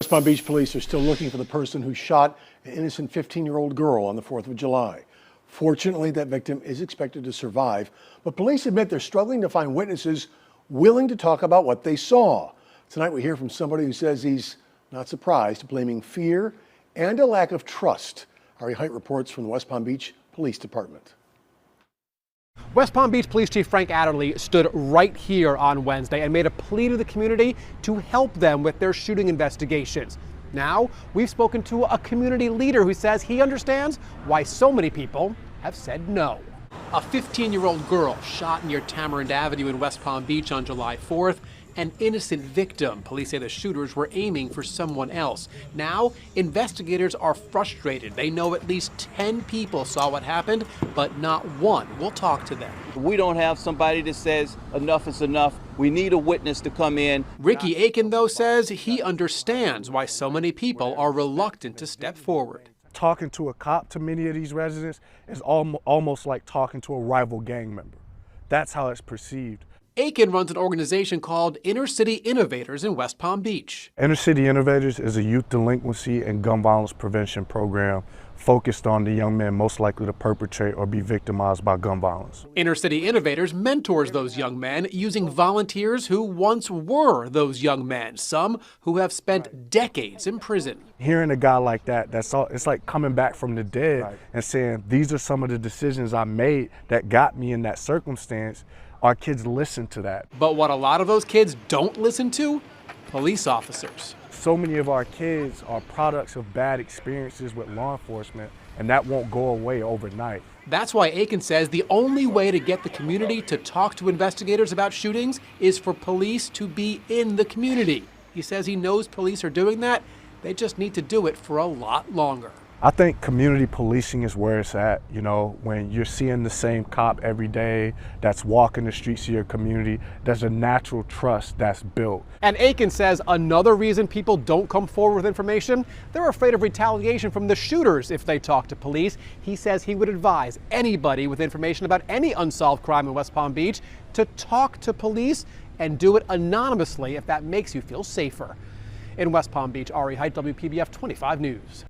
West Palm Beach police are still looking for the person who shot an innocent 15-year-old girl on the 4th of July. Fortunately, that victim is expected to survive, but police admit they're struggling to find witnesses willing to talk about what they saw. Tonight, we hear from somebody who says he's not surprised, blaming fear and a lack of trust. Ari Height reports from the West Palm Beach Police Department. West Palm Beach Police Chief Frank Adderley stood right here on Wednesday and made a plea to the community to help them with their shooting investigations. Now, we've spoken to a community leader who says he understands why so many people have said no. A 15-year-old girl shot near Tamarind Avenue in West Palm Beach on July 4th. An innocent victim. Police say the shooters were aiming for someone else. Now, investigators are frustrated. They know at least 10 people saw what happened, but not one will talk to them. We don't have somebody that says enough is enough. We need a witness to come in. Ricky Aiken, though, says he understands why so many people are reluctant to step forward. Talking to a cop to many of these residents is almost like talking to a rival gang member. That's how it's perceived. Aiken runs an organization called Inner City Innovators in West Palm Beach. Inner City Innovators is a youth delinquency and gun violence prevention program focused on the young men most likely to perpetrate or be victimized by gun violence. Inner City Innovators mentors those young men using volunteers who once were those young men, some who have spent decades in prison. Hearing a guy like that, it's like coming back from the dead and saying, these are some of the decisions I made that got me in that circumstance. Our kids listen to that. But what a lot of those kids don't listen to? Police officers. So many of our kids are products of bad experiences with law enforcement, and that won't go away overnight. That's why Aiken says the only way to get the community to talk to investigators about shootings is for police to be in the community. He says he knows police are doing that. They just need to do it for a lot longer. I think community policing is where it's at, you know, when you're seeing the same cop every day that's walking the streets of your community, there's a natural trust that's built. And Aiken says another reason people don't come forward with information, they're afraid of retaliation from the shooters if they talk to police. He says he would advise anybody with information about any unsolved crime in West Palm Beach to talk to police and do it anonymously if that makes you feel safer. In West Palm Beach, Ari Height, WPBF 25 News.